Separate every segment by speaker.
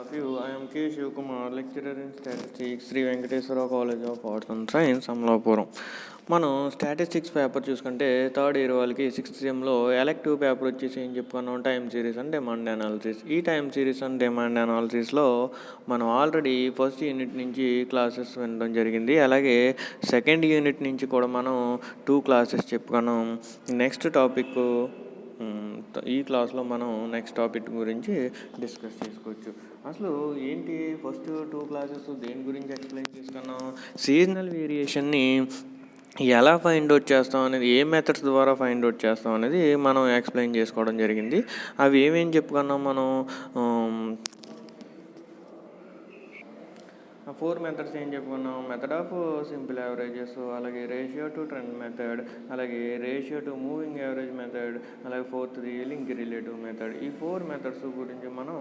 Speaker 1: of you. I am K. Shivkumar, lecturer in statistics, Sri Venkateswara College of Arts and Science, Amalapuram. మనం statistics paper చూసుకుంటే third year వాళ్ళకి sixth సెమ్లో elective paper వచ్చేసి ఏం చెప్పుకున్నాం, time series and demand analysis. ఈ time series and demand అనాలిసిస్లో మనం already first unit నుంచి classes వినడం జరిగింది. అలాగే సెకండ్ యూనిట్ నుంచి కూడా మనం 2 క్లాసెస్ చెప్పుకున్నాం. నెక్స్ట్ టాపిక్ ఈ క్లాస్లో మనం నెక్స్ట్ టాపిక్ గురించి డిస్కస్ చేసుకోవచ్చు. అసలు ఏంటి ఫస్ట్ 2 క్లాసెస్ దేని గురించి ఎక్స్ప్లెయిన్ చేసుకున్నాం, సీజనల్ వేరియేషన్ని ఎలా ఫైండ్ అవుట్ చేస్తాం అనేది, ఏ మెథడ్స్ ద్వారా ఫైండ్ అవుట్ చేస్తాం అనేది మనం ఎక్స్ప్లెయిన్ చేసుకోవడం జరిగింది. అవి ఏమేమి చెప్పుకున్నాం మనం, 4 మెథడ్స్ ఏం చెప్పుకున్నాం, మెథడ్ ఆఫ్ సింపుల్ యావరేజెస్, అలాగే రేషియో టు ట్రెండ్ మెథడ్, అలాగే ratio to moving average method, అలాగే ఫోర్త్ది లింక్ రిలేటివ్ మెథడ్. ఈ 4 మెథడ్స్ గురించి మనం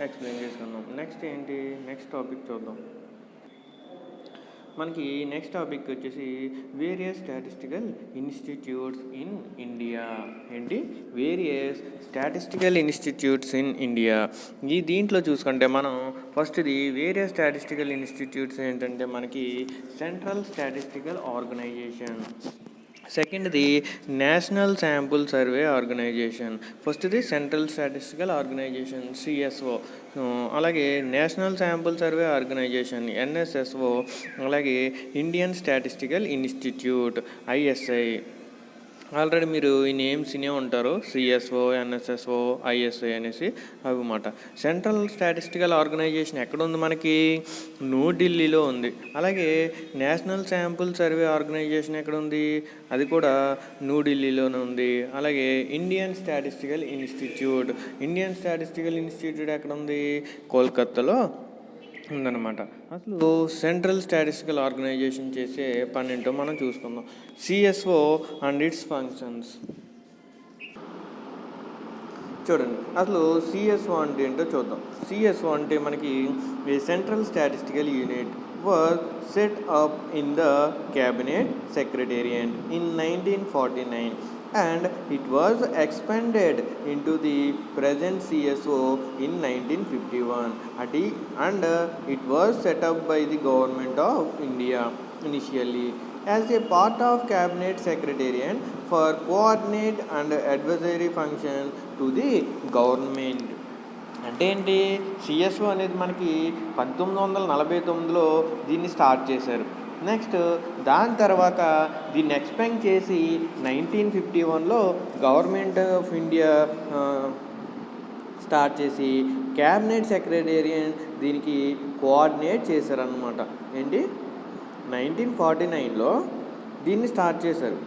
Speaker 1: ఎక్స్ప్లెయిన్ చేసుకున్నాం. నెక్స్ట్ ఏంటి, నెక్స్ట్ టాపిక్ చూద్దాం. మనకి నెక్స్ట్ టాపిక్ వచ్చేసి various statistical institutes in India. ఏంటి, various statistical institutes in India. దీంట్లో చూసుకుంటే మనం ఫస్ట్ది వేరియస్ స్టాటిస్టికల్ ఇన్స్టిట్యూట్స్ ఏంటంటే మనకి సెంట్రల్ స్టాటిస్టికల్ ఆర్గనైజేషన్, సెకండ్ది నేషనల్ శాంపుల్ సర్వే ఆర్గనైజేషన్, ఫస్ట్ది సెంట్రల్ స్టాటిస్టికల్ ఆర్గనైజేషన్ సిఎస్ఓ, అలాగే national sample survey organisation NSSO, అలాగే Indian statistical institute ISI. Already మీరు ఈ నేమ్స్ వినే ఉంటారు, సిఎస్ఓ, ఎన్ఎస్ఎస్ఓ, ఐఎస్ఐ అనేసి అన్నమాట. సెంట్రల్ స్టాటిస్టికల్ ఆర్గనైజేషన్ ఎక్కడ ఉంది మనకి, న్యూఢిల్లీలో ఉంది. అలాగే నేషనల్ శాంపుల్ సర్వే ఆర్గనైజేషన్ ఎక్కడ ఉంది, అది కూడా న్యూఢిల్లీలోనే ఉంది. అలాగే Indian statistical institute, Indian statistical institute ఎక్కడ ఉంది, కోల్కత్తాలో ఉందన్నమాట. అసలు సెంట్రల్ స్టాటిస్టికల్ ఆర్గనైజేషన్ చేసే పని ఏంటో మనం చూసుకుందాం. CSO and it's functions. చూడండి, అసలు సిఎస్ఓ అంటే ఏంటో చూద్దాం. సిఎస్ఓ అంటే మనకి central statistical unit was set up in the cabinet secretariat in 1949 and it was expanded into the present CSO in 1951 and it was set up by the government of India initially as a part of cabinet secretariat for coordinate and advisory function to the government. అంటే ఏంటి, CSO అనేది మనకి 1949లో దీన్ని start చేశారు. Next దాని తర్వాత దీన్ని expand చేసి 1951లో గవర్నమెంట్ ఆఫ్ ఇండియా స్టార్ట్ చేసి క్యాబినెట్ సెక్రటేరియట్ దీనికి కోఆర్డినేట్ చేశారనమాట. ఏంటి, 1949లో దీన్ని స్టార్ట్ చేశారు.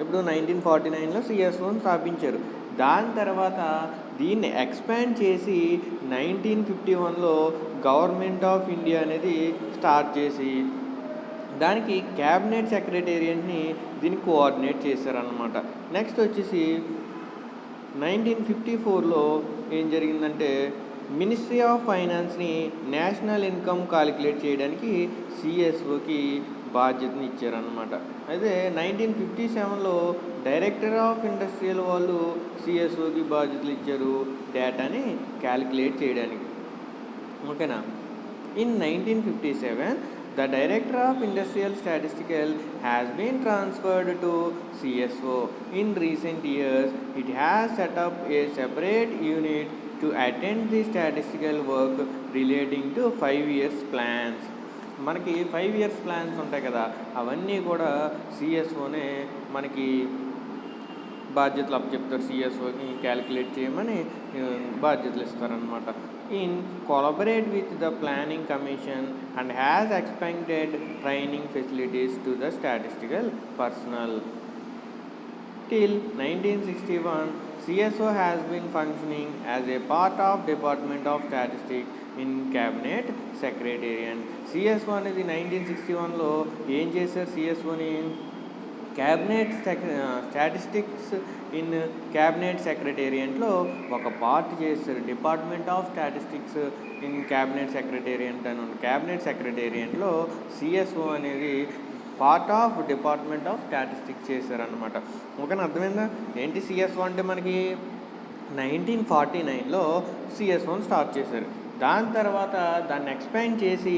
Speaker 1: ఇప్పుడు 1949లో సిఎస్ఓని స్థాపించారు. దాని తర్వాత దీన్ని ఎక్స్పాండ్ చేసి 1951లో గవర్నమెంట్ ఆఫ్ ఇండియా అనేది స్టార్ట్ చేసి దానికి క్యాబినెట్ సెక్రటేరియట్ని దీన్ని కోఆర్డినేట్ చేశారనమాట. నెక్స్ట్ వచ్చేసి 1954లో ఏం జరిగిందంటే మినిస్ట్రీ ఆఫ్ ఫైనాన్స్ని నేషనల్ ఇన్కమ్ కాలిక్యులేట్ చేయడానికి సిఎస్ఓకి బాధ్యతని ఇచ్చారనమాట. అయితే 1957లో డైరెక్టర్ ఆఫ్ ఇండస్ట్రియల్ వాళ్ళు సిఎస్ఓకి బాధ్యతలు ఇచ్చారు డేటాని క్యాలిక్యులేట్ చేయడానికి. ఓకేనా. In 1957 the director of industrial statistical has been transferred to CSO. In recent years it has set up a separate unit to attend the statistical work relating to 5 years plans. మనకి 5 years plans ఉంటాయి కదా, అవన్నీ కూడా సిఎస్ఓనే మనకి బాధ్యతలు అప్పచెప్తారు. సిఎస్ఓకి calculate చేయమని బాధ్యతలు ఇస్తారనమాట. In collaborate with the planning commission and has expanded training facilities to the statistical personnel. Till 1961, CSO has been functioning as a part of Department of Statistics in Cabinet Secretariat. CSO అనేది 1961లో ఏం చేశారు, సిఎస్ఓని cabinet statistics in cabinet సెక్రటేరియట్లో ఒక part చేశారు. Department of statistics in cabinet secretariat అని ఉంది. Cabinet సెక్రటేరియట్లో CSO అనేది part of department of statistics చేశారనమాట. ఓకేనా, అర్థమైందా. ఏంటి సిఎస్ఓ అంటే మనకి 1949లో సిఎస్ఓని స్టార్ట్ చేశారు. దాని తర్వాత దాన్ని ఎక్స్పాండ్ చేసి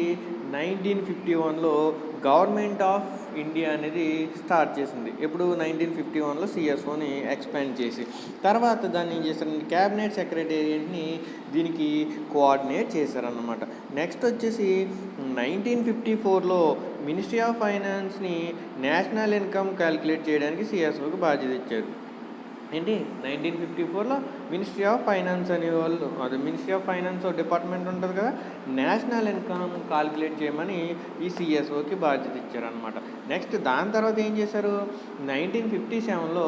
Speaker 1: 1951లో గవర్నమెంట్ ఆఫ్ ఇండియా అనేది స్టార్ట్ చేసింది. ఇప్పుడు 1951లో సిఎస్ఓని ఎక్స్పాండ్ చేసి తర్వాత దాన్ని ఏం చేశారంటే క్యాబినెట్ సెక్రటేరియట్ని దీనికి కోఆర్డినేట్ చేశారన్నమాట. నెక్స్ట్ వచ్చేసి 1954లో మినిస్ట్రీ ఆఫ్ ఫైనాన్స్ని నేషనల్ ఇన్కమ్ క్యాలిక్యులేట్ చేయడానికి సిఎస్ఓకి బాధ్యత ఇచ్చారు. ఏంటి 1954లో మినిస్ట్రీ ఆఫ్ ఫైనాన్స్ అనేవాళ్ళు, అదే మినిస్ట్రీ ఆఫ్ ఫైనాన్స్ డిపార్ట్మెంట్ ఉంటుంది కదా, నేషనల్ ఇన్కమ్ కాల్కులేట్ చేయమని ఈ సిఎస్ఓకి బాధ్యత ఇచ్చారనమాట. నెక్స్ట్ దాని తర్వాత ఏం చేశారు, 1957లో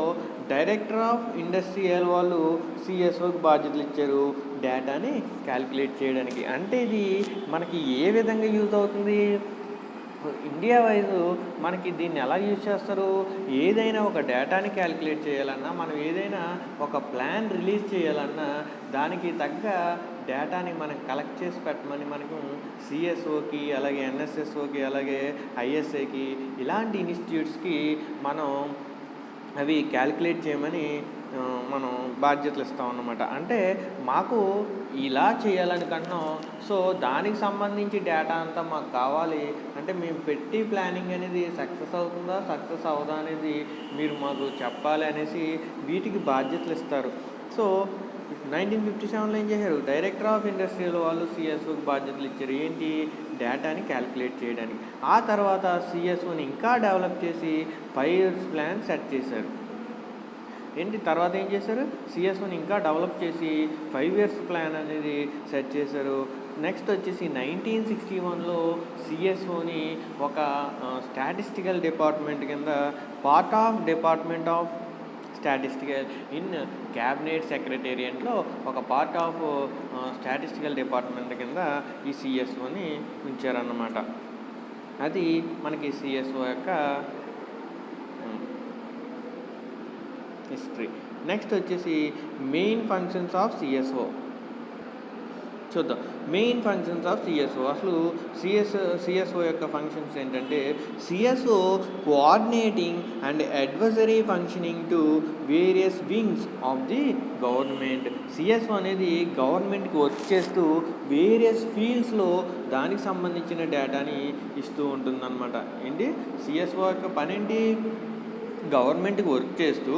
Speaker 1: డైరెక్టర్ ఆఫ్ ఇండస్ట్రియల్ వాళ్ళు సిఎస్ఓకి బాధ్యతలు ఇచ్చారు డేటాని క్యాల్కులేట్ చేయడానికి. అంటే ఇది మనకి ఏ విధంగా యూజ్ అవుతుంది, ఇండియా వైజు మనకి దీన్ని ఎలా యూజ్ చేస్తారు, ఏదైనా ఒక డేటాని క్యాలిక్యులేట్ చేయాలన్నా, మనం ఏదైనా ఒక ప్లాన్ రిలీజ్ చేయాలన్నా దానికి తగ్గ డేటాని మనం కలెక్ట్ చేసి పెట్టమని మనకు సిఎస్ఓకి, అలాగే ఎన్ఎస్ఎస్ఓకి, అలాగే ఐఎస్ఐకి ఇలాంటి ఇన్స్టిట్యూట్స్కి మనం అవి క్యాలిక్యులేట్ చేయమని మనం బాధ్యతలు ఇస్తాం అన్నమాట. అంటే మాకు ఇలా చేయాలనుకుంటున్నాం, సో దానికి సంబంధించి డేటా అంతా మాకు కావాలి అంటే మేము పెట్టి ప్లానింగ్ అనేది సక్సెస్ అవుతుందా సక్సెస్ అవ్వదా అనేది మీరు మాకు చెప్పాలి అనేసి వీటికి బాధ్యతలు ఇస్తారు. సో 1957లో ఏం చేశారు, డైరెక్టర్ ఆఫ్ ఇండస్ట్రియల్ వాళ్ళు సిఎస్ఓకి బాధ్యతలు ఇచ్చారు. ఏంటి, డేటాని క్యాలిక్యులేట్ చేయడానికి. ఆ తర్వాత సిఎస్ఓని ఇంకా డెవలప్ చేసి 5 years ప్లాన్ సెట్ చేశారు. ఏంటి తర్వాత ఏం చేశారు, సిఎస్ఓని ఇంకా డెవలప్ చేసి 5 years ప్లాన్ అనేది సెట్ చేశారు. నెక్స్ట్ వచ్చేసి 1961లో సిఎస్ఓని ఒక స్టాటిస్టికల్ డిపార్ట్మెంట్ కింద part of department of statistical in cabinet సెక్రటేరియట్లో ఒక పార్ట్ ఆఫ్ స్టాటిస్టికల్ డిపార్ట్మెంట్ కింద ఈ సిఎస్ఓని ఉంచారన్నమాట. అది మనకి సిఎస్ఓ యొక్క హిస్టరీ. నెక్స్ట్ వచ్చేసి మెయిన్ ఫంక్షన్స్ ఆఫ్ సిఎస్ఓ చూద్దాం. మెయిన్ ఫంక్షన్స్ ఆఫ్ సిఎస్ఓ, అసలు సిఎస్ఓ యొక్క ఫంక్షన్స్ ఏంటంటే, CSO coordinating and advisory functioning to various wings of the government. CSO అనేది గవర్నమెంట్కి వర్క్ చేస్తూ వేరియస్ ఫీల్డ్స్లో దానికి సంబంధించిన డేటాని ఇస్తూ ఉంటుందన్నమాట. ఏంటి, సిఎస్ఓ యొక్క పని ఏంటి, గవర్నమెంట్కి వర్క్ చేస్తూ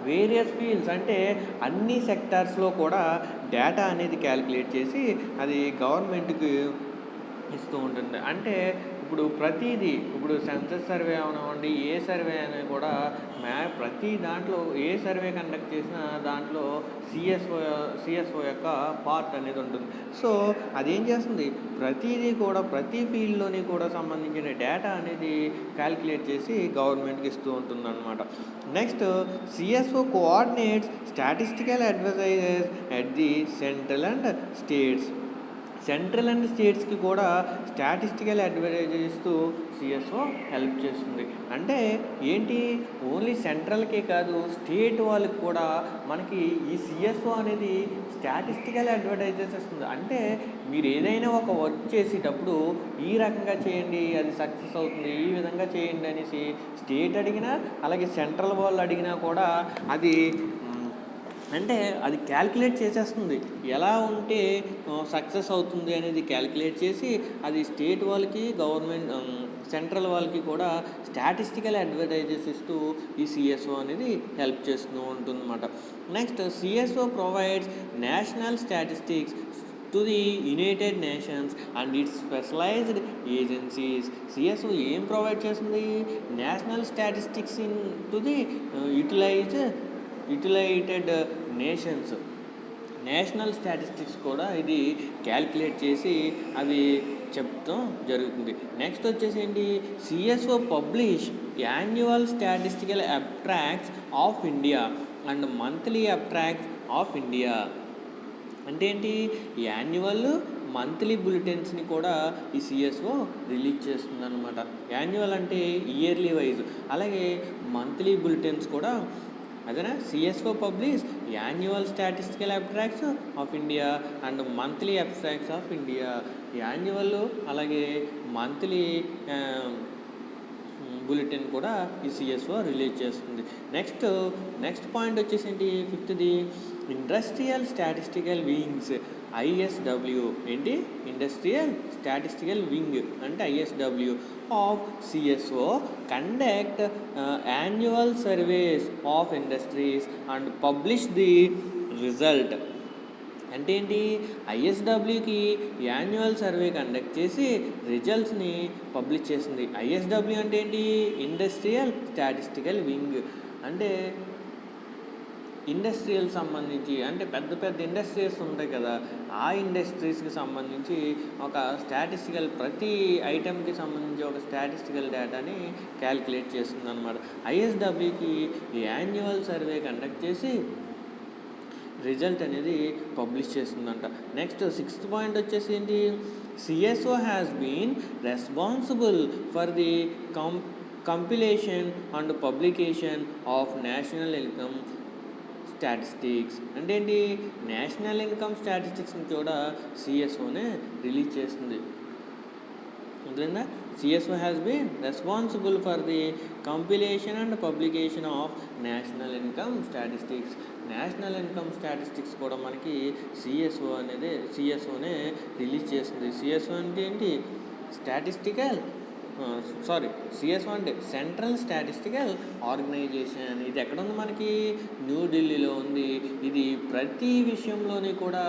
Speaker 1: వేరియస్ ఫీల్డ్స్ అంటే అన్ని సెక్టార్స్లో కూడా డేటా అనేది క్యాలిక్యులేట్ చేసి అది గవర్నమెంట్కి ఇస్తూ ఉంటుంది. అంటే ఇప్పుడు ప్రతిదీ, ఇప్పుడు సెన్సస్ సర్వే అవనివ్వండి, ఏ సర్వే అనేది కూడా ప్రతి దాంట్లో ఏ సర్వే కండక్ట్ చేసినా దాంట్లో సిఎస్ఓ యొక్క పార్ట్ అనేది ఉంటుంది. సో అదేం చేస్తుంది, ప్రతిదీ కూడా ప్రతి ఫీల్డ్లోని కూడా సంబంధించిన డేటా అనేది క్యాలిక్యులేట్ చేసి గవర్నమెంట్కి ఇస్తూ ఉంటుంది అనమాట. Next CSO coordinates statistical advisers at the central and states. Central and స్టేట్స్కి కూడా స్టాటిస్టికల్ అడ్వైజర్ ఇస్తూ సిఎస్ఓ హెల్ప్ చేస్తుంది. అంటే ఏంటి, ఓన్లీ సెంట్రల్కే కాదు స్టేట్ వాళ్ళకి కూడా మనకి ఈ సిఎస్ఓ అనేది స్టాటిస్టికల్ అడ్వైజర్స్ ఇస్తుంది. అంటే మీరు ఏదైనా ఒక వర్క్ చేసేటప్పుడు ఈ రకంగా చేయండి అది సక్సెస్ అవుతుంది, ఈ విధంగా చేయండి అనేసి స్టేట్ అడిగినా అలాగే సెంట్రల్ వాళ్ళు అడిగినా కూడా అది అంటే అది క్యాల్కులేట్ చేసేస్తుంది, ఎలా ఉంటే సక్సెస్ అవుతుంది అనేది క్యాల్కులేట్ చేసి అది స్టేట్ వాళ్ళకి గవర్నమెంట్ సెంట్రల్ వాళ్ళకి కూడా స్టాటిస్టికల్ అడ్వైజర్స్ ఇస్తూ ఈ సిఎస్ఓ అనేది హెల్ప్ చేస్తూ ఉంటుందన్నమాట. Next CSO provides national statistics to the United Nations and its specialised agencies. CSO ఏం ప్రొవైడ్ చేస్తుంది, national statistics in to the యుటిలైటెడ్ నేషన్స్. నేషనల్ స్టాటిస్టిక్స్ కూడా ఇది క్యాల్కులేట్ చేసి అవి చెప్తాం జరుగుతుంది. నెక్స్ట్ వచ్చేసి ఏంటి, CSO publish annual statistical abstracts of India and monthly abstracts of India. అంటే ఏంటి, యాన్యువల్ మంత్లీ బులెటిన్స్ని కూడా ఈ సిఎస్ఓ రిలీజ్ చేస్తుంది అనమాట. యాన్యువల్ అంటే ఇయర్లీ వైజ్, అలాగే మంత్లీ బులెటిన్స్ కూడా అదేనా. CSO publish annual statistical abstracts of India and monthly abstracts of India. Annual అలాగే మంత్లీ బులెటిన్ కూడా ఈ సిఎస్ఓ రిలీజ్ చేస్తుంది. నెక్స్ట్ పాయింట్ వచ్చేసి ఏంటి, 5th industrial statistical wings. ISW ఏంటి ఇండస్ట్రియల్ స్టాటిస్టికల్ వింగ్ అంటే ISW of CSO conduct annual surveys of industries and publish the result. అంటే ఏంటి, ఐఎస్డబ్ల్యూకి యాన్యువల్ సర్వే కండక్ట్ చేసి రిజల్ట్స్ని పబ్లిష్ చేసింది. ఐఎస్డబ్ల్యూ అంటే ఏంటి, ఇండస్ట్రియల్ స్టాటిస్టికల్ వింగ్. అంటే ఇండస్ట్రియల్ సంబంధించి అంటే పెద్ద పెద్ద ఇండస్ట్రీస్ ఉంటాయి కదా, ఆ ఇండస్ట్రీస్కి సంబంధించి ఒక స్టాటిస్టికల్ ప్రతి ఐటెంకి సంబంధించి ఒక స్టాటిస్టికల్ డేటాని క్యాలిక్యులేట్ చేస్తుంది అనమాట. ఐఎస్డబ్ల్యూకి యాన్యువల్ సర్వే కండక్ట్ చేసి రిజల్ట్ అనేది పబ్లిష్ చేస్తుందంట. నెక్స్ట్ 6th పాయింట్ వచ్చేసి ఏంటి, CSO has been responsible for the compilation and publication of national income statistics. అంటే ఏంటి, నేషనల్ ఇన్కమ్ స్టాటిస్టిక్స్ని కూడా సిఎస్ఓనే రిలీజ్ చేస్తుంది. అర్థమైందా, CSO has been responsible for the compilation and publication of national income statistics. National income statistics కూడా మనకి సిఎస్ఓనే release చేస్తుంది. CSO అంటే ఏంటి, సిఎస్ఓ అంటే సెంట్రల్ స్టాటిస్టికల్ ఆర్గనైజేషన్. ఇది ఎక్కడ ఉంది మనకి, న్యూఢిల్లీలో ఉంది. ఇది ప్రతి విషయంలోని కూడా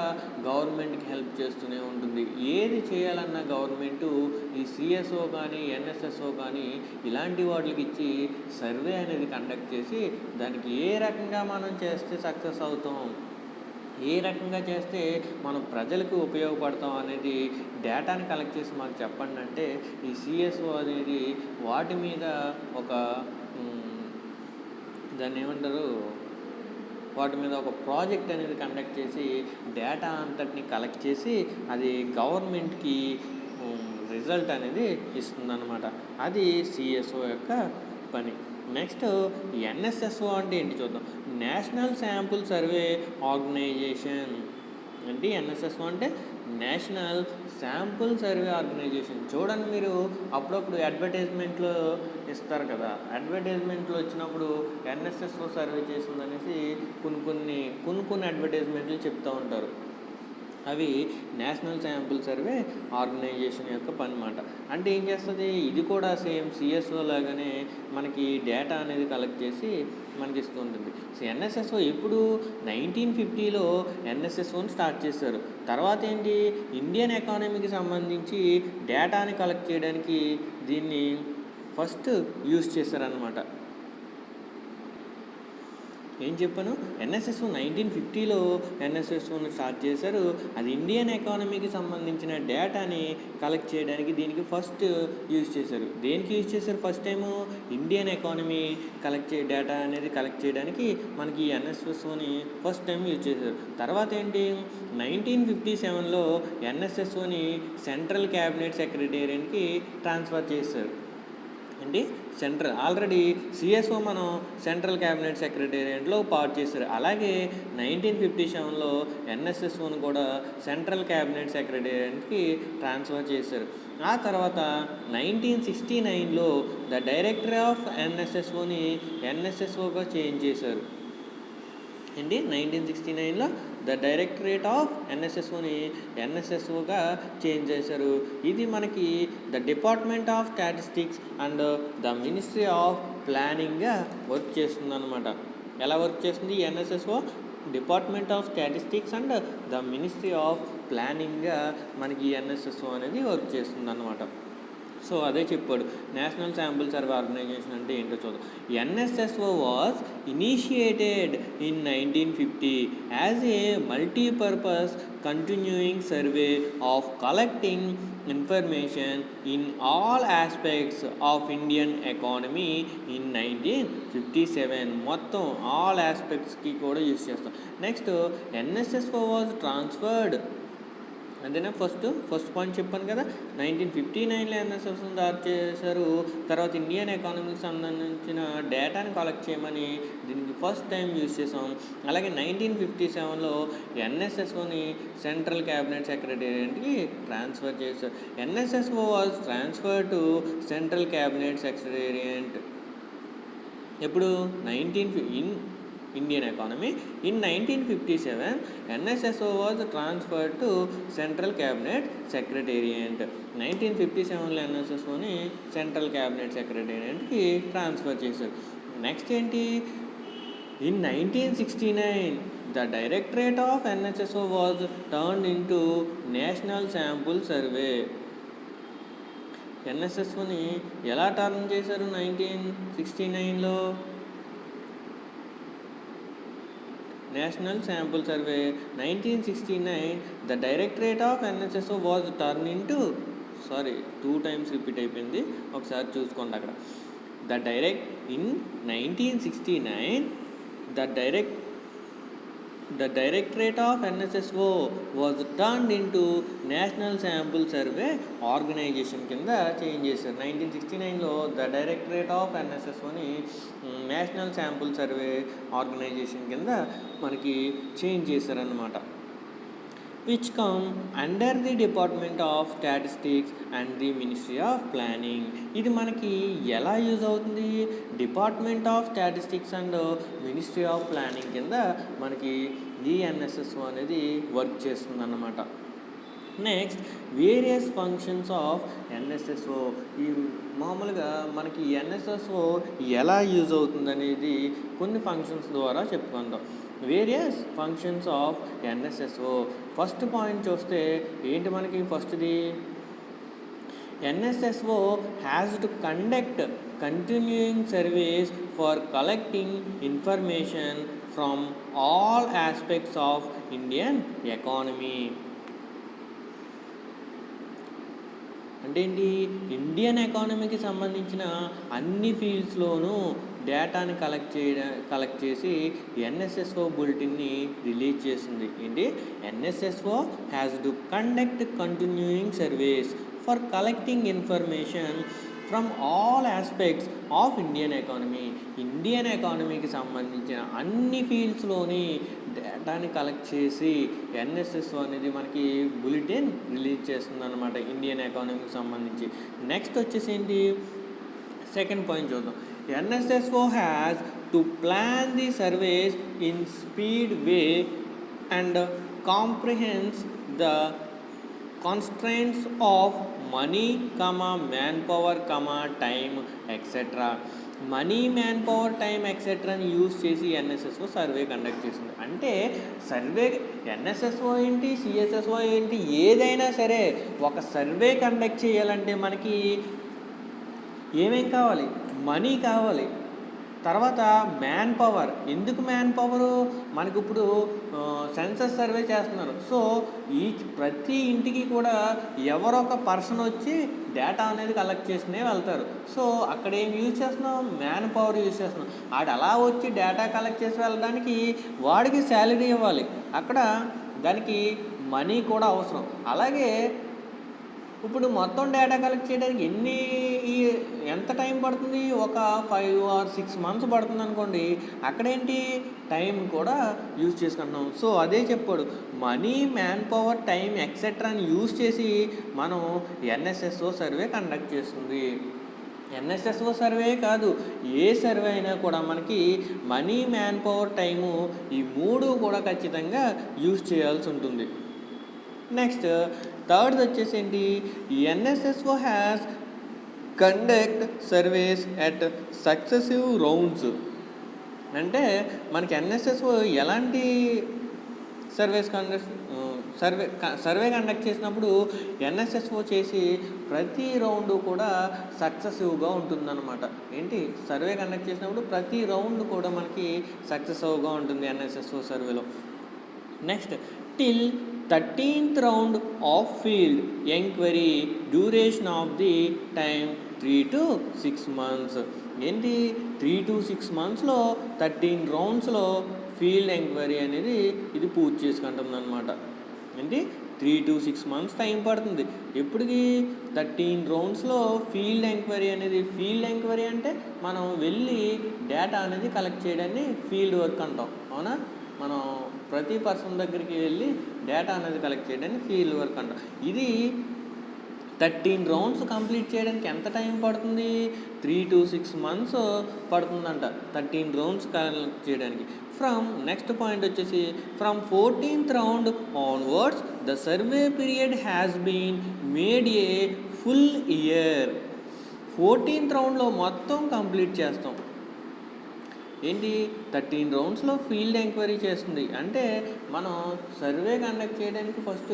Speaker 1: గవర్నమెంట్కి హెల్ప్ చేస్తూనే ఉంటుంది. ఏది చేయాలన్నా గవర్నమెంటు ఈ సిఎస్ఓ కానీ ఎన్ఎస్ఎస్ఓ కానీ ఇలాంటి వాటికి ఇచ్చి సర్వే అనేది కండక్ట్ చేసి దానికి ఏ రకంగా మనం చేస్తే సక్సెస్ అవుతాం, ఏ రకంగా చేస్తే మనం ప్రజలకు ఉపయోగపడతాం అనేది డేటాని కలెక్ట్ చేసి మాకు చెప్పండి అంటే ఈ సిఎస్ఓ అనేది వాటి మీద ఒక దాన్ని ఏమంటారు, వాటి మీద ఒక ప్రాజెక్ట్ అనేది కండక్ట్ చేసి డేటా అంతటిని కలెక్ట్ చేసి అది గవర్నమెంట్కి రిజల్ట్ అనేది ఇస్తుందన్నమాట. అది సిఎస్ఓ యొక్క పని. నెక్స్ట్ ఎన్ఎస్ఎస్ఓ అంటే ఏంటి చూద్దాం. National sample survey organisation. అంటే ఎన్ఎస్ఎస్ఓ అంటే నేషనల్ శాంపుల్ సర్వే ఆర్గనైజేషన్. చూడండి, మీరు అప్పుడప్పుడు అడ్వర్టైజ్మెంట్లో ఇస్తారు కదా, అడ్వర్టైజ్మెంట్లో వచ్చినప్పుడు ఎన్ఎస్ఎస్ఓ సర్వే చేసిందనేసి కొన్ని అడ్వర్టైజ్మెంట్లు చెప్తూ ఉంటారు. అవి నేషనల్ శాంపుల్ సర్వే ఆర్గనైజేషన్ యొక్క పని అన్నమాట. అంటే ఏం చేస్తుంది, ఇది కూడా సేమ్ సిఎస్ఓ లాగానే మనకి డేటా అనేది కలెక్ట్ చేసి మనకి ఇస్తూ ఉంటుంది. సో ఎన్ఎస్ఎస్ఓ ఎప్పుడు 1950లో ఎన్ఎస్ఎస్ఓని స్టార్ట్ చేశారు. తర్వాత ఏంటి, ఇండియన్ ఎకానమీకి సంబంధించి డేటాని కలెక్ట్ చేయడానికి దీన్ని ఫస్ట్ యూజ్ చేశారనమాట. ఏం చెప్పాను, ఎన్ఎస్ఎస్ఓ 1950లో ఎన్ఎస్ఎస్ఓని స్టార్ట్ చేశారు. అది ఇండియన్ ఎకానమీకి సంబంధించిన డేటాని కలెక్ట్ చేయడానికి దీనికి ఫస్ట్ యూజ్ చేశారు. దేనికి యూజ్ చేశారు, first time Indian economy data అనేది కలెక్ట్ చేయడానికి మనకి ఎన్ఎస్ఎస్ఓని ఫస్ట్ టైం యూజ్ చేశారు. తర్వాత ఏంటి, 1957లో ఎన్ఎస్ఎస్ఓని సెంట్రల్ క్యాబినెట్ సెక్రటేరియట్కి ట్రాన్స్ఫర్ చేశారు. ఏంటి, ఆల్రెడీ సిఎస్ఓ మనం సెంట్రల్ క్యాబినెట్ సెక్రటేరియట్లో పార్ట్ చేశారు. అలాగే 1957లో ఎన్ఎస్ఎస్ఓని కూడా సెంట్రల్ క్యాబినెట్ సెక్రటేరియట్కి ట్రాన్స్ఫర్ చేశారు. ఆ తర్వాత 1969లో ద డైరెక్టర్ ఆఫ్ ఎన్ఎస్ఎస్ఓని ఎన్ఎస్ఎస్ఓగా చేంజ్ చేశారు. ఏంటి, 1969లో ద డైరెక్టరేట్ ఆఫ్ ఎన్ఎస్ఎస్ఓని ఎన్ఎస్ఎస్ఓగా చేంజ్ చేశారు. ఇది మనకి the department of statistics and the ministry of ప్లానింగ్గా వర్క్ చేస్తుందన్నమాట. ఎలా వర్క్ చేస్తుంది NSSO, department of statistics and the ministry of ప్లానింగ్గా మనకి ఎన్ఎస్ఎస్ఓ అనేది వర్క్ చేస్తుందన్నమాట. సో అదే చెప్పాడు, నేషనల్ శాంపుల్ సర్వే ఆర్గనైజేషన్ అంటే ఏంటో చూద్దాం. NSSO was initiated in 1950 as a multipurpose continuing survey of collecting information in all aspects of Indian economy in 1957. మొత్తం ఆల్ ఆస్పెక్ట్స్కి కూడా యూజ్ చేస్తాం. Next NSSO was transferred. అంతేనా, ఫస్ట్ పాయింట్ చెప్పాను కదా, 1959లో ఎన్ఎస్ఎస్ఓని start చేశారు. తర్వాత ఇండియన్ ఎకానమీకి సంబంధించిన డేటాని కలెక్ట్ చేయమని దీనికి ఫస్ట్ టైం యూజ్ చేసాం. అలాగే 1957లో ఎన్ఎస్ఎస్ఓని సెంట్రల్ క్యాబినెట్ సెక్రటేరియట్కి ట్రాన్స్ఫర్ చేశారు. NSSO was transfer to central cabinet secretariat ఎప్పుడు Indian economy. In 1957, NSSO was transferred to Central Cabinet Secretariat. 1957లో ఎన్ఎస్ఎస్ఓని సెంట్రల్ క్యాబినెట్ సెక్రటేరియట్కి ట్రాన్స్ఫర్ చేశారు. నెక్స్ట్ ఏంటి, in 1969, the Directorate of NSSO was turned into National Sample Survey. ఎన్ఎస్ఎస్ఓని ఎలా turn చేశారు 1969లో? National sample survey. 1969 the directorate of NSSO was turn into, sorry 2 times repeat అయిపోయింది, ఒకసారి చూసుకోండి అక్కడ. In 1969 the Directorate of NSSO was turned into National Sample Survey Organization కింద change చేశారు. 1969లో ద డైరెక్టరేట్ ఆఫ్ ఎన్ఎస్ఎస్ఓని నేషనల్ శాంపుల్ సర్వే ఆర్గనైజేషన్ కింద మనకి చేంజ్ చేశారన్నమాట. which come under the Department of Statistics and the Ministry of Planning. ఇది మనకి ఎలా యూజ్ అవుతుంది? Department of statistics and ministry of planning కింద మనకి ఈ ఎన్ఎస్ఎస్ఓ అనేది వర్క్ చేస్తుంది అన్నమాట. Next, various functions of NSSO. ఈ మామూలుగా మనకి ఎన్ఎస్ఎస్ఓ ఎలా యూజ్ అవుతుంది అనేది కొన్ని ఫంక్షన్స్ ద్వారా చెప్పుకుందాం. Various functions of NSSO. First point చూస్తే ఏంటి మనకి ఫస్ట్ది, NSSO has to conduct continuing surveys for collecting information from all aspects of Indian economy. అంటే ఏంటి, ఇండియన్ ఎకానమీకి సంబంధించిన అన్ని ఫీల్డ్స్లోనూ డేటాని కలెక్ట్ చేసి ఎన్ఎస్ఎస్ఓ బులెటిన్ని రిలీజ్ చేస్తుంది. ఏంటి, NSSO has to conduct continuing surveys for collecting information from all aspects of Indian economy. Indian ఎకానమీకి సంబంధించిన అన్ని ఫీల్డ్స్లోని డేటాని కలెక్ట్ చేసి ఎన్ఎస్ఎస్ఓ అనేది మనకి బులెటిన్ రిలీజ్ చేస్తుంది అన్నమాట ఇండియన్ ఎకానమీకి సంబంధించి. నెక్స్ట్ వచ్చేసి ఏంటి, సెకండ్ పాయింట్ చూద్దాం. NSSO has to plan the surveys in speed way and comprehends the constraints of money, manpower, time, etc. Money, manpower, time ఎక్సెట్రాని యూజ్ చేసి ఎన్ఎస్ఎస్ఓ సర్వే కండక్ట్ చేస్తుంది. అంటే సర్వే ఎన్ఎస్ఎస్ఓ ఏంటి, సిఎస్ఎస్ఓ ఏంటి, ఏదైనా సరే ఒక సర్వే కండక్ట్ చేయాలంటే మనకి ఏమేం కావాలి, మనీ కావాలి, తర్వాత మ్యాన్ పవర్. ఎందుకు మ్యాన్ పవరు, మనకి ఇప్పుడు సెన్సస్ సర్వే చేస్తున్నారు. సో ప్రతి ఇంటికి కూడా ఎవరొక పర్సన్ వచ్చి డేటా అనేది కలెక్ట్ చేసుకునే వెళ్తారు. సో అక్కడ ఏం యూజ్ చేస్తున్నాం, మ్యాన్ పవర్ యూజ్ చేస్తున్నాం. ఆడు అలా వచ్చి డేటా కలెక్ట్ చేసి వెళ్ళడానికి వాడికి శాలరీ ఇవ్వాలి, అక్కడ దానికి మనీ కూడా అవసరం. అలాగే ఇప్పుడు మొత్తం డేటా కలెక్ట్ చేయడానికి ఎంత టైం పడుతుంది, ఒక 5 or 6 months పడుతుంది అనుకోండి. అక్కడేంటి, టైం కూడా యూజ్ చేసుకుంటున్నాం. సో అదే చెప్పాడు, మనీ, మ్యాన్ పవర్, టైం ఎక్సెట్రాని యూజ్ చేసి మనం ఎన్ఎస్ఎస్ఓ సర్వే కండక్ట్ చేస్తుంది. ఎన్ఎస్ఎస్ఓ సర్వే కాదు, ఏ సర్వే అయినా కూడా మనకి మనీ, మ్యాన్ పవర్, టైము ఈ 3 కూడా ఖచ్చితంగా యూజ్ చేయాల్సి ఉంటుంది. నెక్స్ట్ థర్డ్ వచ్చేసి ఏంటి, NSSO has conduct surveys at successive rounds. అంటే మనకి ఎన్ఎస్ఎస్ఓ ఎలాంటి సర్వే కండక్ట్ చేసినప్పుడు ఎన్ఎస్ఎస్ఓ చేసి ప్రతి రౌండ్ కూడా సక్సెసివ్గా ఉంటుందన్నమాట. ఏంటి, సర్వే కండక్ట్ చేసినప్పుడు ప్రతి రౌండ్ కూడా మనకి సక్సెసివ్గా ఉంటుంది ఎన్ఎస్ఎస్ఓ సర్వేలో. Next, till 13th round of field enquiry, duration of the time 3 to 6 months. ఏంటి, 3 to 6 monthsలో 13 roundsలో ఫీల్డ్ ఎంక్వైరీ అనేది ఇది పూర్తి చేసుకుంటుంది అనమాట. ఏంటి, 3 to 6 months టైం పడుతుంది. ఎప్పటికి, 13 roundsలో ఫీల్డ్ ఎంక్వైరీ అనేది. ఫీల్డ్ ఎంక్వైరీ అంటే మనం వెళ్ళి డేటా అనేది కలెక్ట్ చేయడాన్ని ఫీల్డ్ వర్క్ అంటాం, అవునా. మనం ప్రతి పర్సన్ దగ్గరికి వెళ్ళి డేటా అనేది కలెక్ట్ చేయడానికి ఫీల్డ్ వర్క్ అంటాం. ఇది 13 రౌండ్స్ కంప్లీట్ చేయడానికి ఎంత టైం పడుతుంది? 3 to 6 months పడుతుందంట 13 రౌండ్స్ చేయడానికి. నెక్స్ట్ పాయింట్ వచ్చేసి from 14th round onwards the survey period has been made a full year. 14th రౌండ్లో మొత్తం కంప్లీట్ చేస్తాం. ఏంటి 13 రౌండ్స్లో ఫీల్డ్ ఎంక్వైరీ చేస్తుంది. అంటే మనం సర్వే కండక్ట్ చేయడానికి ఫస్ట్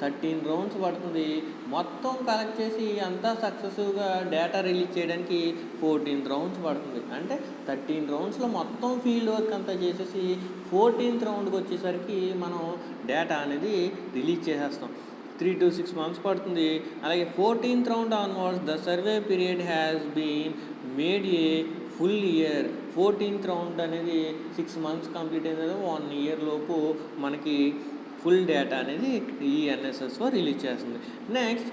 Speaker 1: 13 రౌండ్స్ పడుతుంది. మొత్తం కలెక్ట్ చేసి అంతా సక్సెసివ్గా డేటా రిలీజ్ చేయడానికి 14 రౌండ్స్ పడుతుంది. అంటే 13 రౌండ్స్లో మొత్తం ఫీల్డ్ వర్క్ అంతా చేసేసి 14th రౌండ్కి వచ్చేసరికి మనం డేటా అనేది రిలీజ్ చేసేస్తాం. 3 to 6 months పడుతుంది. అలాగే 14th round onwards the survey period has been made a full year. 14th round అనేది 6 months కంప్లీట్ అయిన 1 year లోపు మనకి ఫుల్ డేటా అనేది ఈ ఎన్ఎస్ఎస్ఓ రిలీజ్ చేస్తుంది. నెక్స్ట్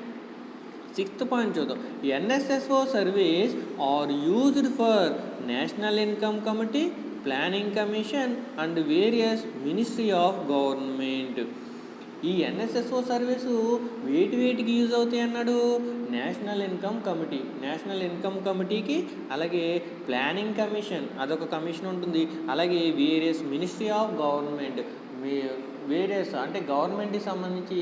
Speaker 1: 6th పాయింట్ చూద్దాం. NSSO service are used for national income committee, planning commission and various ministry of government. ఈ NSSO service వేటికి యూజ్ అవుతాయి అన్నాడు? నేషనల్ ఇన్కమ్ కమిటీకి, అలాగే ప్లానింగ్ కమిషన్ అదొక కమిషన్ ఉంటుంది, అలాగే various ministry of government various అంటే గవర్నమెంట్కి సంబంధించి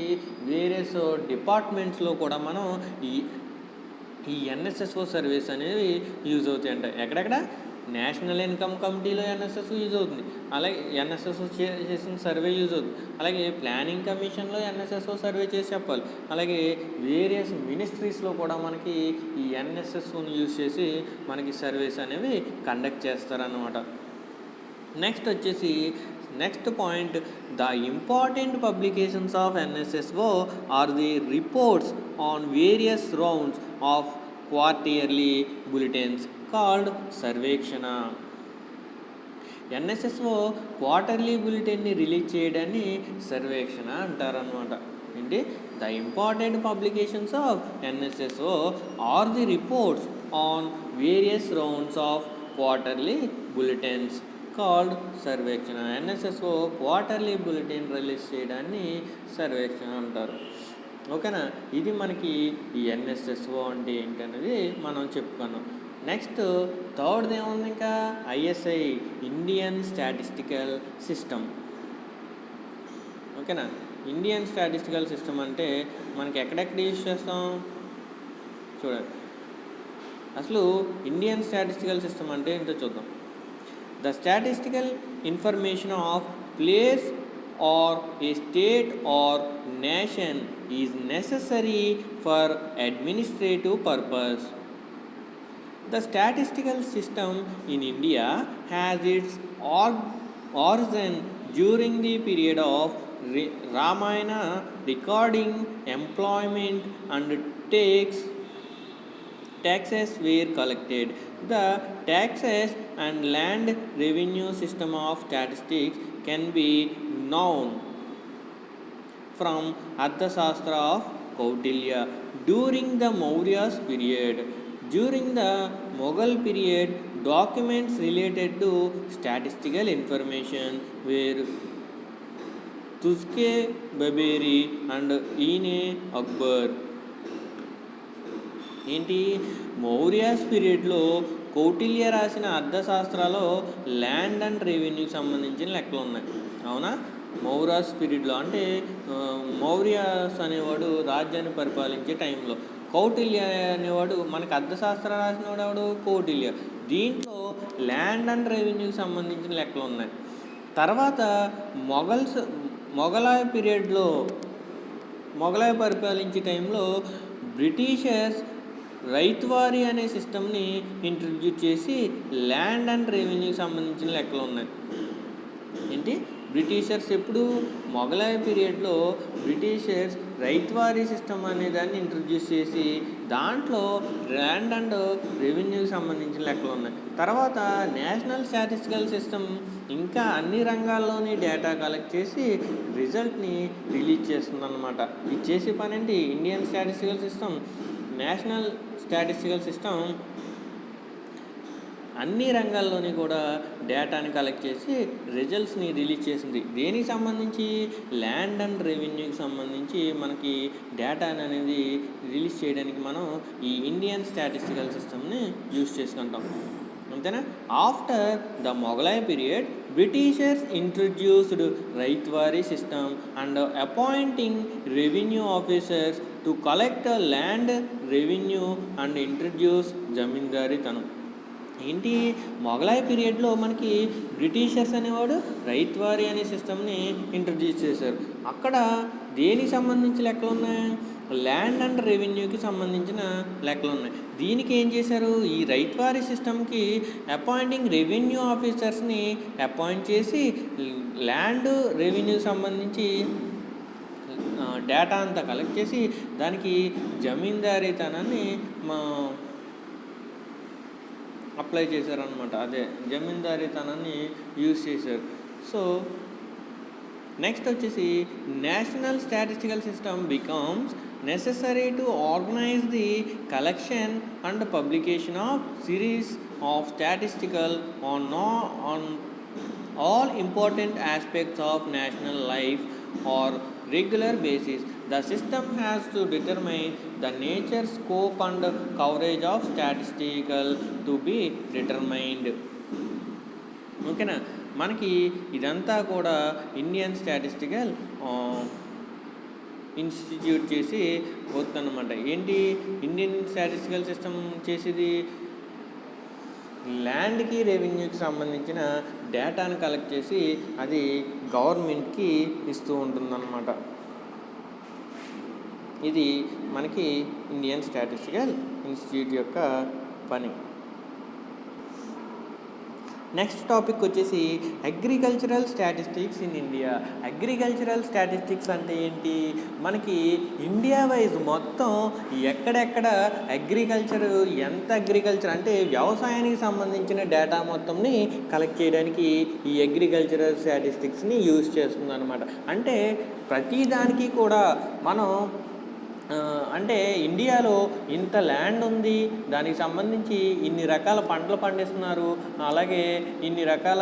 Speaker 1: వేరియస్ డిపార్ట్మెంట్స్లో కూడా మనం ఈ ఎన్ఎస్ఎస్ఓ సర్వీస్ అనేవి యూజ్ అవుతాయి అంట. ఎక్కడెక్కడ? నేషనల్ ఇన్కమ్ కమిటీలో ఎన్ఎస్ఎస్ఓ యూజ్ అవుతుంది, అలాగే ఎన్ఎస్ఎస్ఓ చేసిన సర్వే యూజ్ అవుతుంది, అలాగే ప్లానింగ్ కమిషన్లో ఎన్ఎస్ఎస్ఓ సర్వే చేసి చెప్పాలి, అలాగే వేరియస్ మినిస్ట్రీస్లో కూడా మనకి ఈ ఎన్ఎస్ఎస్ఓని యూజ్ చేసి మనకి సర్వేస్ అనేవి కండక్ట్ చేస్తారన్నమాట. Next point the important publications of NSSO are the reports on various rounds of quarterly bulletins called Sarvekshana. NSSO quarterly బులెటిన్ని రిలీజ్ చేయడాన్ని సర్వేక్షణ అంటారనమాట. ఏంటి? The important publications of NSSO are the reports on various rounds of quarterly bulletins called Sarvekshana. NSSO quarterly bulletin release చేయడాన్ని సర్వేక్షణ అంటారు. ఓకేనా? ఇది మనకి ఈ ఎన్ఎస్ఎస్ఓ అంటే ఏంటనేది మనం చెప్పుకున్నాం. నెక్స్ట్ థర్డ్ ఏముంది? ఇంకా ఐఎస్ఐ ఇండియన్ స్టాటిస్టికల్ సిస్టమ్. ఓకేనా? ఇండియన్ స్టాటిస్టికల్ సిస్టమ్ అంటే మనకి ఎక్కడెక్కడ యూజ్ చేస్తాం చూడండి. అసలు ఇండియన్ స్టాటిస్టికల్ సిస్టమ్ అంటే ఏంటో చూద్దాం. The statistical information of place or a state or nation is necessary for administrative purpose. The statistical system in India has its origin during the period of Ramayana, recording employment and taxes were collected. The taxes and land revenue system of statistics can be known from Arthashastra of Kautilya. During the Maurya's period, during the Mughal period, documents related to statistical information were Tuzke-Babari and Ine Akbar. ఏంటి? మౌర్యాస్ పీరియడ్లో కౌటిల్య రాసిన అర్థశాస్త్రాలో land and రెవెన్యూకి సంబంధించిన లెక్కలు ఉన్నాయి. అవునా? మౌర్యాస్ పీరియడ్లో అంటే మౌర్యాస్ అనేవాడు రాజ్యాన్ని పరిపాలించే టైంలో, కౌటిల్య అనేవాడు మనకి అర్థశాస్త్ర రాసినవాడు ఎవడు? కౌటిల్య. దీంట్లో ల్యాండ్ అండ్ రెవెన్యూకి సంబంధించిన లెక్కలు ఉన్నాయి. తర్వాత మొఘలాయ పీరియడ్లో మొఘలాయ పరిపాలించే టైంలో బ్రిటిషర్స్ రైతువారీ అనే సిస్టమ్ని ఇంట్రడ్యూస్ చేసి ల్యాండ్ అండ్ రెవెన్యూకి సంబంధించిన లెక్కలు ఉన్నాయి. ఏంటి? బ్రిటిషర్స్ ఎప్పుడు? మొఘలాయ పీరియడ్లో బ్రిటిషర్స్ రైతువారీ సిస్టమ్ అనే దాన్ని ఇంట్రడ్యూస్ చేసి దాంట్లో ల్యాండ్ అండ్ రెవెన్యూకి సంబంధించిన లెక్కలు ఉన్నాయి. తర్వాత నేషనల్ స్టాటిస్టికల్ సిస్టమ్ ఇంకా అన్ని రంగాల్లోని డేటా కలెక్ట్ చేసి రిజల్ట్ని రిలీజ్ చేస్తుందన్నమాట. ఇది చేసే పని ఏంటి? Indian statistical system, national statistical system అన్ని రంగాల్లోని కూడా డేటాని కలెక్ట్ చేసి రిజల్ట్స్ని రిలీజ్ చేసింది. దేనికి సంబంధించి? ల్యాండ్ అండ్ రెవెన్యూకి సంబంధించి మనకి డేటాని అనేది రిలీజ్ చేయడానికి మనం ఈ ఇండియన్ స్టాటిస్టికల్ సిస్టమ్ని యూజ్ చేసుకుంటాం. అంతేనా? After the Mughlai period, Britishers introduced ryotwari system and appointing revenue officers to collect land revenue and introduce జమీందారీతనం. ఏంటి? మొఘలాయ్ పీరియడ్లో మనకి బ్రిటిషర్స్ అనేవాడు రైత్వారీ అనే సిస్టమ్ని ఇంట్రడ్యూస్ చేశారు. అక్కడ దేనికి సంబంధించి లెక్కలు ఉన్నాయి? ల్యాండ్ అండ్ రెవెన్యూకి సంబంధించిన లెక్కలు ఉన్నాయి. దీనికి ఏం చేశారు? ఈ రైత్వారీ సిస్టమ్కి అపాయింటింగ్ రెవెన్యూ ఆఫీసర్స్ని అపాయింట్ చేసి ల్యాండ్ రెవెన్యూకి సంబంధించి డేటా అంతా కలెక్ట్ చేసి దానికి జమీందారీతనాన్ని అప్లై చేశారనమాట. అదే జమీందారీతనాన్ని యూజ్ చేశారు. సో నెక్స్ట్ వచ్చేసి national statistical system becomes necessary to organize the collection and publication of series of statistical on all important aspects of national life or regular basis. The system has to determine the nature, scope and coverage of statistical to be determined. ఓకేనా? మనకి ఇదంతా కూడా Indian statistical institute చేసి work అన్నమాట. ఏంటి Indian statistical system చేసేది? ల్యాండ్కి రెవెన్యూకి సంబంధించిన డేటాను కలెక్ట్ చేసి అది గవర్నమెంట్కి ఇస్తూ ఉంటుందన్నమాట. ఇది మనకి ఇండియన్ స్టాటిస్టికల్ ఇన్స్టిట్యూట్ యొక్క పని. నెక్స్ట్ టాపిక్ వచ్చేసి agricultural statistics in India. Agricultural statistics అంటే ఏంటి? మనకి ఇండియా వైజ్ మొత్తం ఎక్కడెక్కడ ఎంత అగ్రికల్చర్ అంటే వ్యవసాయానికి సంబంధించిన డేటా మొత్తంని కలెక్ట్ చేయడానికి ఈ అగ్రికల్చరల్ స్టాటిస్టిక్స్ని యూజ్ చేస్తుంది అనమాట. అంటే ప్రతిదానికి కూడా మనం అంటే ఇండియాలో ఇంత ల్యాండ్ ఉంది, దానికి సంబంధించి ఇన్ని రకాల పంటలు పండిస్తున్నారు, అలాగే ఇన్ని రకాల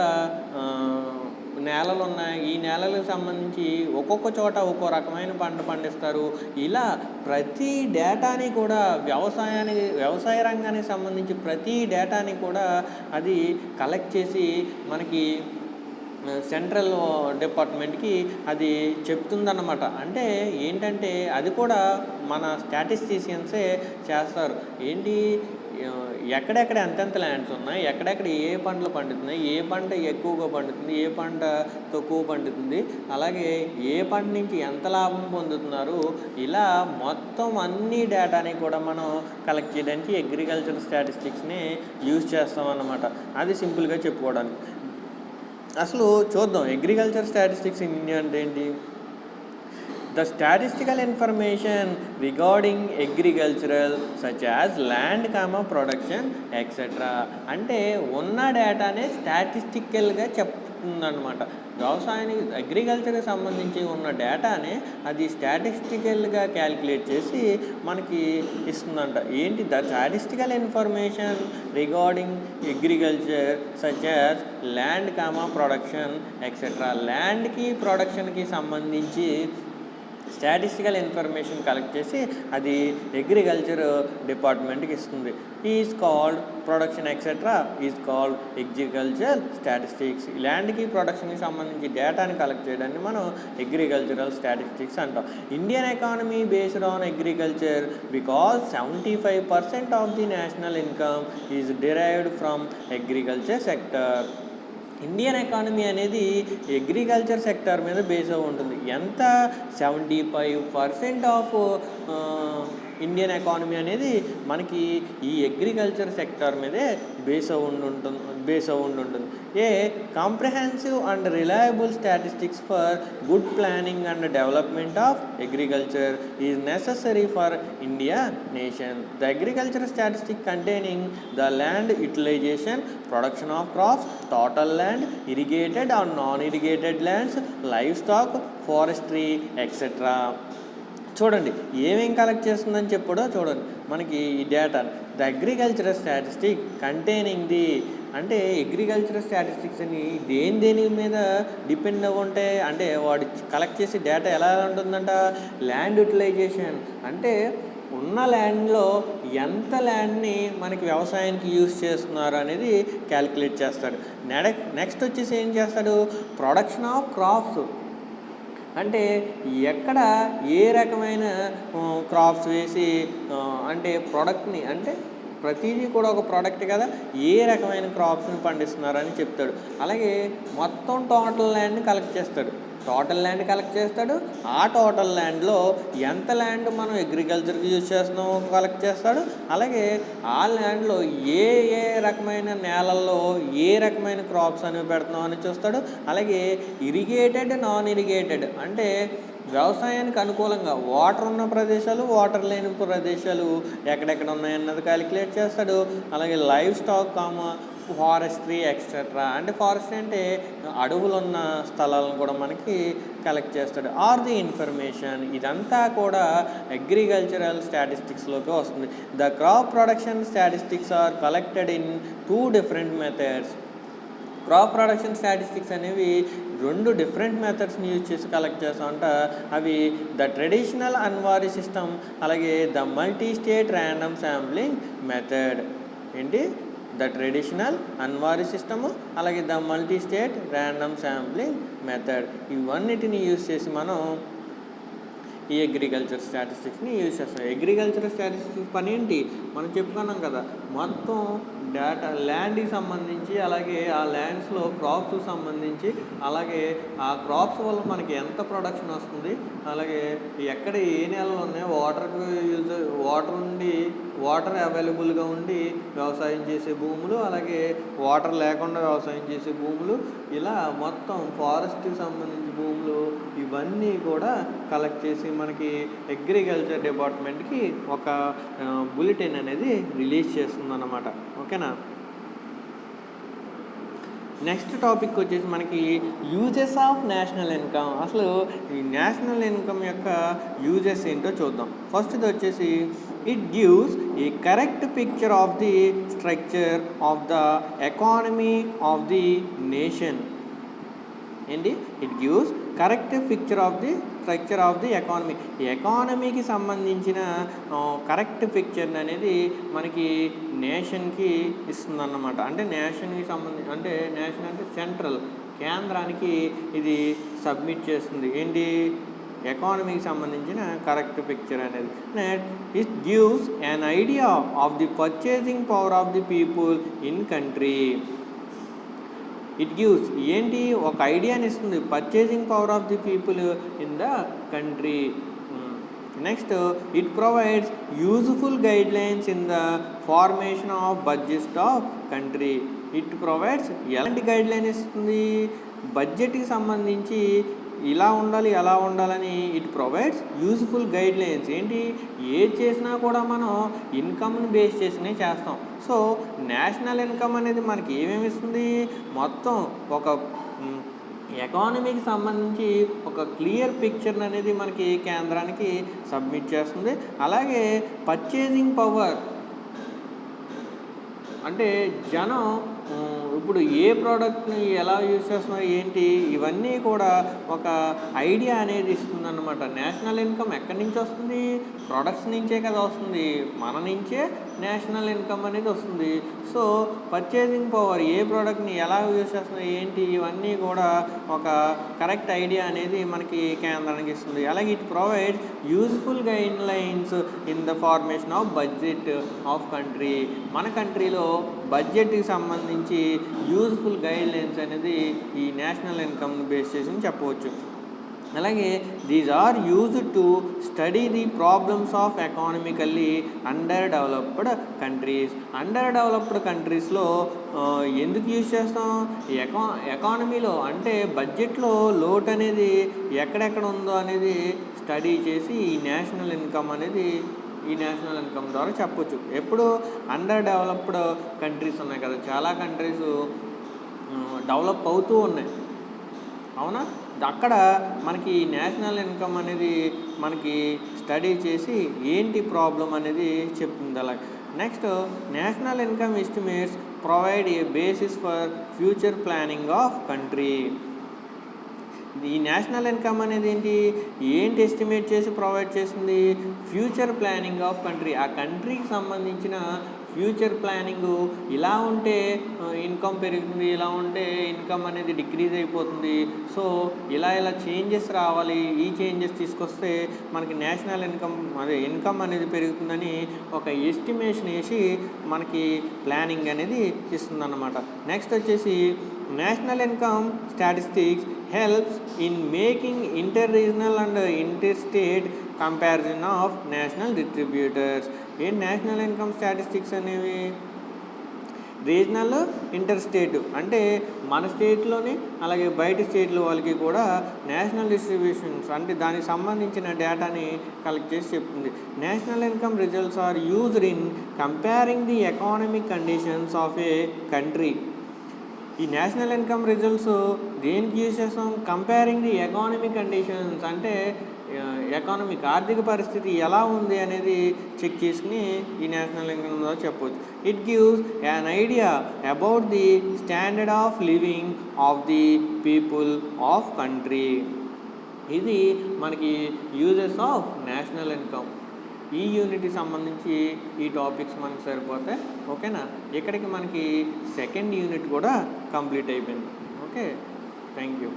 Speaker 1: నేలలు ఉన్నాయి, ఈ నేలలకు సంబంధించి ఒక్కొక్క చోట ఒక్కో రకమైన పంట పండిస్తారు. ఇలా ప్రతి డేటాని కూడా వ్యవసాయ రంగానికి సంబంధించి ప్రతి డేటాని కూడా అది కలెక్ట్ చేసి మనకి సెంట్రల్ డిపార్ట్మెంట్కి అది చెప్తుందన్నమాట. అంటే ఏంటంటే అది కూడా మన స్టాటిస్టిషియన్సే చేస్తారు. ఏంటి? ఎక్కడెక్కడ ఎంతెంత ల్యాండ్స్ ఉన్నాయి, ఎక్కడెక్కడ ఏ పంటలు పండుతున్నాయి, ఏ పంట ఎక్కువగా పండుతుంది, ఏ పంట తక్కువ పండుతుంది, అలాగే ఏ పంట నుంచి ఎంత లాభం పొందుతున్నారు, ఇలా మొత్తం అన్ని డేటాని కూడా మనం కలెక్ట్ చేయడానికి అగ్రికల్చర్ స్టాటిస్టిక్స్ని యూజ్ చేస్తామన్నమాట. అది సింపుల్గా చెప్పుకోవడానికి. అసలు చూద్దాం అగ్రికల్చర్ స్టాటిస్టిక్స్ ఇన్ ఇండియా అంటే ఏంటి? The statistical information regarding agricultural such as land production etcetera. అంటే ఉన్న డేటానే స్టాటిస్టికల్గా చెప్తుందన్నమాట. వ్యవసాయానికి అగ్రికల్చర్కి సంబంధించి ఉన్న డేటానే అది స్టాటిస్టికల్గా క్యాలిక్యులేట్ చేసి మనకి ఇస్తుందంట. ఏంటి? The statistical information regarding agriculture such as land production etcetera. ల్యాండ్కి ప్రొడక్షన్కి సంబంధించి స్టాటిస్టికల్ ఇన్ఫర్మేషన్ కలెక్ట్ చేసి అది అగ్రికల్చర్ డిపార్ట్మెంట్కి ఇస్తుంది. Is called production etcetera is called agriculture statistics. ల్యాండ్కి ప్రొడక్షన్కి సంబంధించి డేటాని కలెక్ట్ చేయడాన్ని మనం అగ్రికల్చరల్ స్టాటిస్టిక్స్ అంటాం. Indian economy based on agriculture because 75% of the national income is derived from agriculture sector. Indian economy అనేది అగ్రికల్చర్ సెక్టర్ మీద బేస్ అయి ఉంటుంది. ఎంత? 75% ఆఫ్ ఇండియన్ ఎకానమీ అనేది మనకి ఈ అగ్రికల్చర్ సెక్టర్ మీదే బేస్ అయి ఉంటుంది. A comprehensive and reliable statistics for good planning and development of agriculture is necessary for India nation. The agriculture statistic containing the land utilisation, production of crops, total land, irrigated or non irrigated lands, livestock, forestry etcetera. చూడండి ఏమేం collect చేస్తుందని చెప్పాడో చూడండి. మనకి ఈ data the agricultural statistic containing the అంటే agricultural statistics అని దేని మీద డిపెండ్ అవ్వ ఉంటాయి అంటే వాడు కలెక్ట్ చేసే డేటా ఎలా ఉంటుందంట, ల్యాండ్ యూటిలైజేషన్ అంటే ఉన్న ల్యాండ్లో ఎంత ల్యాండ్ని మనకి వ్యవసాయానికి యూజ్ చేస్తున్నారు అనేది క్యాలిక్యులేట్ చేస్తాడు. నెక్స్ట్ వచ్చేసి ఏం చేస్తాడు, ప్రొడక్షన్ ఆఫ్ క్రాప్స్ అంటే ఎక్కడ ఏ రకమైన క్రాప్స్ వేసి అంటే ప్రోడక్ట్ని అంటే ప్రతిదీ కూడా ఒక ప్రోడక్ట్ కదా, ఏ రకమైన క్రాప్స్ని పండిస్తున్నారని చెప్తాడు. అలాగే మొత్తం టోటల్ ల్యాండ్ని కలెక్ట్ చేస్తాడు. ఆ టోటల్ ల్యాండ్లో ఎంత ల్యాండ్ మనం అగ్రికల్చర్కి యూజ్ చేస్తున్నామో కలెక్ట్ చేస్తాడు. అలాగే ఆ ల్యాండ్లో ఏ రకమైన నేలల్లో ఏ రకమైన క్రాప్స్ అనేవి పెడుతున్నాం అని చూస్తాడు. అలాగే ఇరిగేటెడ్, నాన్ ఇరిగేటెడ్ అంటే వ్యవసాయానికి అనుకూలంగా వాటర్ ఉన్న ప్రదేశాలు, వాటర్ లేని ప్రదేశాలు ఎక్కడెక్కడ ఉన్నాయన్నది క్యాలిక్యులేట్ చేస్తాడు. అలాగే లైవ్ స్టాక్ ఫారెస్ట్రీ ఎక్సెట్రా అంటే ఫారెస్ట్ అంటే అడవులు ఉన్న స్థలాలను కూడా మనకి కలెక్ట్ చేస్తాడు. ఆర్ ది ఇన్ఫర్మేషన్ ఇదంతా కూడా అగ్రికల్చరల్ స్టాటిస్టిక్స్లోకి వస్తుంది. The crop production statistics are collected in 2 different methods. Crop production statistics అనేవి 2 different మెథడ్స్ని యూజ్ చేసి కలెక్ట్ చేస్తామంట. అవి ద ట్రెడిషనల్ అన్వారీ సిస్టమ్ అలాగే the multi state random sampling method. ఏంటి, ద ట్రెడిషనల్ అన్వారీ సిస్టము అలాగే the multi state random sampling method. ఇవన్నిటిని use చేసి మనం ఈ అగ్రికల్చర్ స్టాటిస్టిక్స్ని యూజ్ చేస్తాం. అగ్రికల్చర్ స్టాటిస్టిక్స్ పని ఏంటి మనం చెప్పుకున్నాం కదా, మొత్తం డేటా ల్యాండ్కి సంబంధించి అలాగే ఆ ల్యాండ్స్లో క్రాప్స్కి సంబంధించి అలాగే ఆ క్రాప్స్ వల్ల మనకి ఎంత ప్రొడక్షన్ వస్తుంది, అలాగే ఎక్కడ ఏ నెలలు ఉన్నాయి, వాటర్ అవైలబుల్గా ఉండి వ్యవసాయం చేసే భూములు అలాగే వాటర్ లేకుండా వ్యవసాయం చేసే భూములు, ఇలా మొత్తం ఫారెస్ట్కి సంబంధించి భూములు ఇవన్నీ కూడా కలెక్ట్ చేసి మనకి అగ్రికల్చర్ డిపార్ట్మెంట్కి ఒక బులెటిన్ అనేది రిలీజ్ చేస్తుందన్నమాట. ఓకేనా. నెక్స్ట్ టాపిక్ వచ్చేసి మనకి యూజెస్ ఆఫ్ నేషనల్ ఇన్కమ్. అసలు ఈ నేషనల్ ఇన్కమ్ యొక్క యూజెస్ ఏంటో చూద్దాం. ఫస్ట్ది వచ్చేసి it gives a correct picture of the structure of the economy of the nation. ఏంటి, it gives correct picture of the structure of the economy. ఈ ఎకానమీకి సంబంధించిన కరెక్ట్ పిక్చర్ అనేది మనకి నేషన్కి ఇస్తుందన్నమాట. అంటే నేషన్కి సంబంధించి అంటే నేషన్ అంటే సెంట్రల్ కేంద్రానికి ఇది సబ్మిట్ చేస్తుంది. ఏంటి, ఎకానమీకి సంబంధించిన కరెక్ట్ పిక్చర్ అనేది. It gives an idea of the purchasing power of the people in country. It gives ఏంటి, ఒక ఐడియాని ఇస్తుంది, purchasing power of the people in the country. Next it provides useful guidelines in the formation of budget of country. It provides ఎలాంటి guideline ఇస్తుంది, బడ్జెట్కి సంబంధించి ఇలా ఉండాలి అలా ఉండాలని ఇట్ ప్రొవైడ్స్ యూజ్ఫుల్ గైడ్లైన్స్. ఏంటి, ఏది చేసినా కూడా మనం ఇన్కమ్ని బేస్ చేసినే చేస్తాం. సో నేషనల్ ఇన్కమ్ అనేది మనకి ఏమేమి ఇస్తుంది, మొత్తం ఒక ఎకానమీకి సంబంధించి ఒక క్లియర్ పిక్చర్ అనేది మనకి కేంద్రానికి సబ్మిట్ చేస్తుంది. అలాగే పర్చేసింగ్ పవర్ అంటే జనం ఇప్పుడు ఏ ప్రోడక్ట్ని ఎలా యూజ్ చేస్తున్నారు ఏంటి ఇవన్నీ కూడా ఒక ఐడియా అనేది ఇస్తుందన్నమాట. నేషనల్ ఇన్కమ్ ఎక్కడి నుంచి వస్తుంది, ప్రొడక్ట్స్ నుంచే కదా వస్తుంది, మన నుంచే నేషనల్ ఇన్కమ్ అనేది వస్తుంది. సో పర్చేసింగ్ పవర్ ఏ ప్రోడక్ట్ని ఎలా యూజ్ చేస్తుంది ఏంటి ఇవన్నీ కూడా ఒక కరెక్ట్ ఐడియా అనేది మనకి కేంద్రానికి ఇస్తుంది. అలాగే it provides useful guide lines in the formation of budget of country. మన కంట్రీలో బడ్జెట్కి సంబంధించి యూజ్ఫుల్ గైడ్ లైన్స్ అనేది ఈ నేషనల్ ఇన్కమ్ని బేస్ చేసి చెప్పవచ్చు. అలాగే these are used to study the problems of economically under developed countries. Under developed కంట్రీస్లో ఎందుకు యూజ్ చేస్తాం, ఎకానమీలో అంటే బడ్జెట్లో లోటు అనేది ఎక్కడెక్కడ ఉందో అనేది స్టడీ చేసి ఈ నేషనల్ ఇన్కమ్ అనేది ఈ నేషనల్ ఇన్కమ్ ద్వారా చెప్పొచ్చు. ఎప్పుడు అండర్ డెవలప్డ్ కంట్రీస్ ఉన్నాయి కదా, చాలా కంట్రీస్ డెవలప్ అవుతూ ఉన్నాయి. అవునా? అక్కడ మనకి నేషనల్ ఇన్కమ్ అనేది మనకి స్టడీ చేసి ఏంటి ప్రాబ్లం అనేది చెప్తుంది అలా. Next, national income estimates provide a basis for future planning of country. ఈ నేషనల్ ఇన్కమ్ అనేది ఏంటి ఎస్టిమేట్ చేసి ప్రొవైడ్ చేస్తుంది? Future planning of country. ఆ కంట్రీకి సంబంధించిన ఫ్యూచర్ ప్లానింగు, ఇలా ఉంటే ఇన్కమ్ పెరుగుతుంది, ఇలా ఉంటే ఇన్కమ్ అనేది డిక్రీజ్ అయిపోతుంది, సో ఇలా చేంజెస్ రావాలి, ఈ చేంజెస్ తీసుకొస్తే మనకి నేషనల్ ఇన్కమ్ అనేది పెరుగుతుందని ఒక ఎస్టిమేషన్ వేసి మనకి ప్లానింగ్ అనేది ఇస్తుందన్నమాట. నెక్స్ట్ వచ్చేసి national income statistics helps in making inter-regional and interstate comparison of national distributors. A national income statistics అనేవి రీజనల్, ఇంటర్ స్టేట్, అంటే మన స్టేట్లోని అలాగే బయట స్టేట్ల వాళ్ళకి కూడా నేషనల్ డిస్ట్రిబ్యూషన్స్ అంటే దానికి సంబంధించిన డేటాని కలెక్ట్ చేసి చెప్తుంది. National income results are used in comparing the economic conditions of a country. ఈ నేషనల్ ఇన్కమ్ రిజల్ట్స్ దేనికి యూజ్ చేస్తాం? కంపేరింగ్ ది ఎకానమిక్ కండిషన్స్, అంటే ఆర్థిక పరిస్థితి ఎలా ఉంది అనేది చెక్ చేసుకుని ఈ నేషనల్ ఇన్కమ్ ద్వారా చెప్పవచ్చు. It gives an idea about the standard of living of the people of country. ఇది మనకి యూజెస్ ఆఫ్ నేషనల్ ఇన్కమ్. ఈ యూనిట్కి సంబంధించి ఈ టాపిక్స్ మనకి సరిపోతాయి. ఓకేనా? ఇక్కడికి మనకి సెకండ్ యూనిట్ కూడా కంప్లీట్ అయిపోయింది. Okay, thank you.